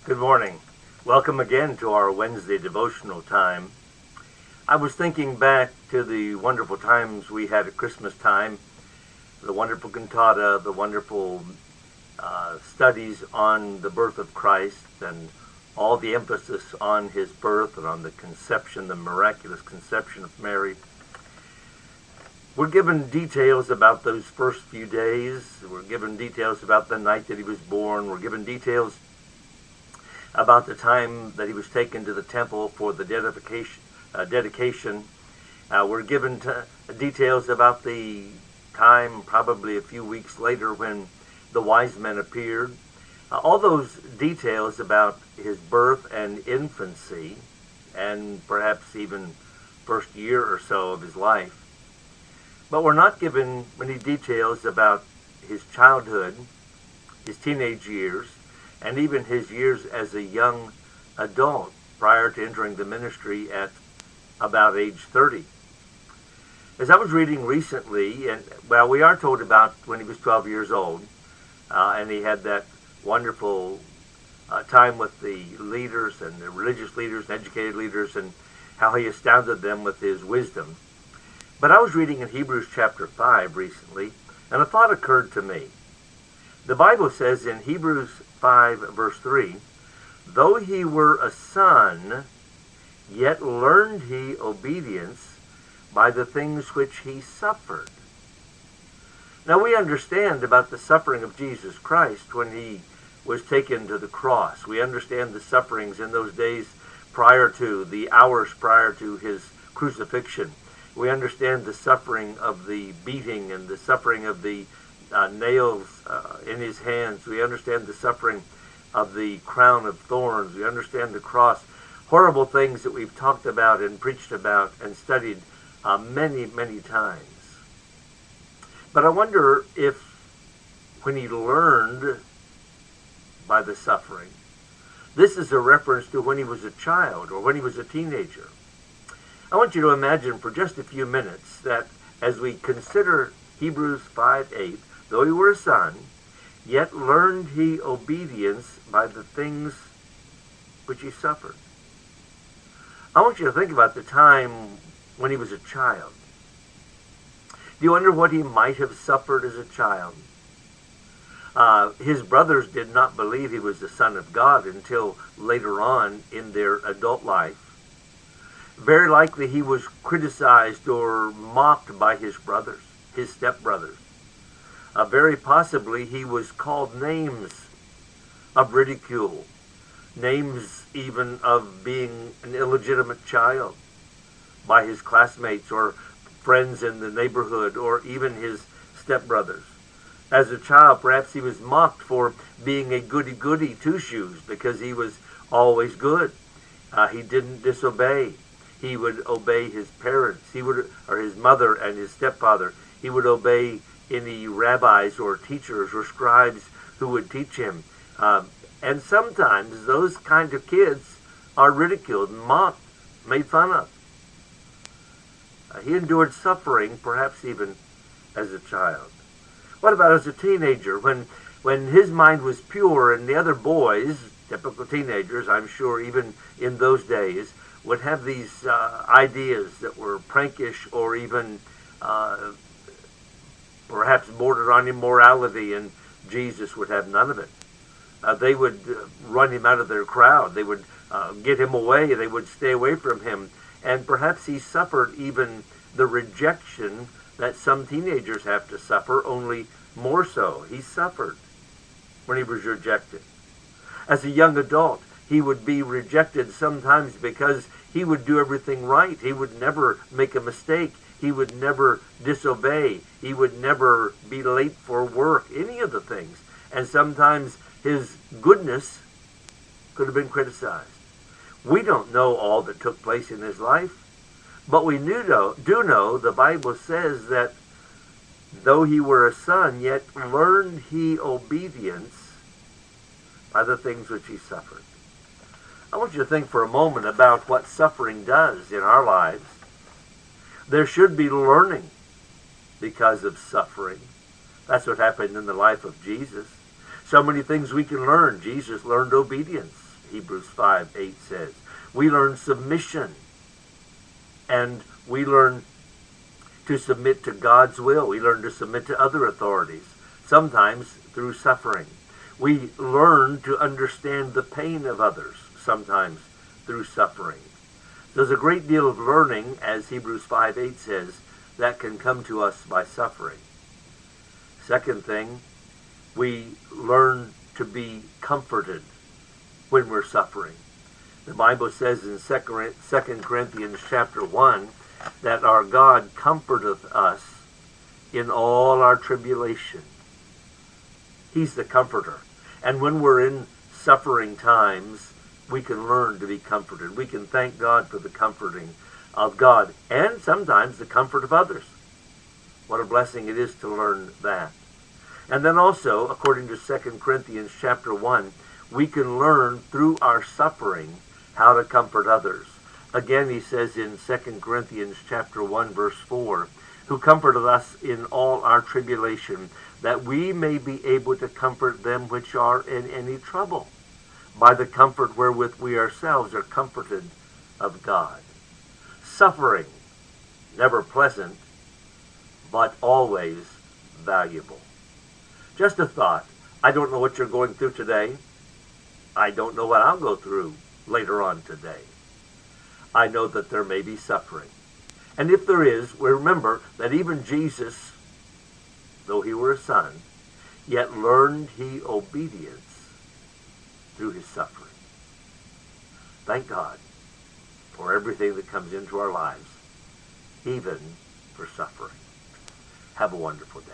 Good morning. Welcome again to our Wednesday devotional time. I was thinking back to the wonderful times we had at Christmas time, the wonderful cantata, the wonderful studies on the birth of Christ, and all the emphasis on his birth and on the conception, the miraculous conception of Mary. We're given details about those first few days. We're given details about the night that he was born. We're given details about the time that he was taken to the temple for the dedication. We're given details about the time, probably a few weeks later, when the wise men appeared. All those details about his birth and infancy, and perhaps even first year or so of his life. But we're not given many details about his childhood, his teenage years, and even his years as a young adult prior to entering the ministry at about age 30. As I was reading recently, we are told about when he was 12 years old, and he had that wonderful time with the leaders and the religious leaders and educated leaders, and how he astounded them with his wisdom. But I was reading in Hebrews chapter 5 recently, and a thought occurred to me. The Bible says in Hebrews 5 verse 3, "Though he were a son, yet learned he obedience by the things which he suffered." Now we understand about the suffering of Jesus Christ when he was taken to the cross. We understand the sufferings in those days the hours prior to his crucifixion. We understand the suffering of the beating and the suffering of the nails in his hands. We understand the suffering of the crown of thorns. We understand the cross. Horrible things that we've talked about and preached about and studied many, many times. But I wonder if when he learned by the suffering, this is a reference to when he was a child or when he was a teenager. I want you to imagine for just a few minutes that as we consider Hebrews 5:8, "Though he were a son, yet learned he obedience by the things which he suffered." I want you to think about the time when he was a child. Do you wonder what he might have suffered as a child? His brothers did not believe he was the Son of God until later on in their adult life. Very likely he was criticized or mocked by his brothers, his stepbrothers. Very possibly he was called names of ridicule, names even of being an illegitimate child by his classmates or friends in the neighborhood or even his stepbrothers. As a child, perhaps he was mocked for being a goody-goody two-shoes because he was always good. He didn't disobey. He would obey his parents, or his mother and his stepfather. He would obey any rabbis or teachers or scribes who would teach him. And sometimes those kind of kids are ridiculed, mocked, made fun of. He endured suffering, perhaps even as a child. What about as a teenager, when his mind was pure and the other boys, typical teenagers, I'm sure even in those days, would have these ideas that were prankish or even perhaps bordered on immorality, and Jesus would have none of it. They would run him out of their crowd. They would get him away. They would stay away from him. And perhaps he suffered even the rejection that some teenagers have to suffer, only more so. He suffered when he was rejected. As a young adult, he would be rejected sometimes because he would do everything right. He would never make a mistake. He would never disobey. He would never be late for work, any of the things. And sometimes his goodness could have been criticized. We don't know all that took place in his life, but we do know the Bible says that though he were a son, yet learned he obedience by the things which he suffered. I want you to think for a moment about what suffering does in our lives. There should be learning because of suffering. That's what happened in the life of Jesus. So many things we can learn. Jesus learned obedience Hebrews 5:8 says. We learn submission, and we learn to submit to God's will. We learn to submit to other authorities, sometimes through suffering. We learn to understand the pain of others, sometimes through suffering. There's a great deal of learning, as Hebrews 5:8 says, that can come to us by suffering. Second thing, we learn to be comforted when we're suffering. The Bible says in 2 Corinthians chapter 1 that our God comforteth us in all our tribulation. He's the comforter. And when we're in suffering times, we can learn to be comforted. We can thank God for the comforting of God and sometimes the comfort of others. What a blessing it is to learn that. And then also, according to 2 Corinthians chapter 1, we can learn through our suffering how to comfort others. Again, he says in 2 Corinthians chapter 1, verse 4, who comforted us in all our tribulation, that we may be able to comfort them which are in any trouble, by the comfort wherewith we ourselves are comforted of God. Suffering, never pleasant, but always valuable. Just a thought. I don't know what you're going through today. I don't know what I'll go through later on today. I know that there may be suffering. And if there is, we remember that even Jesus, though he were a son, yet learned he obedience through his suffering. Thank God for everything that comes into our lives, even for suffering. Have a wonderful day.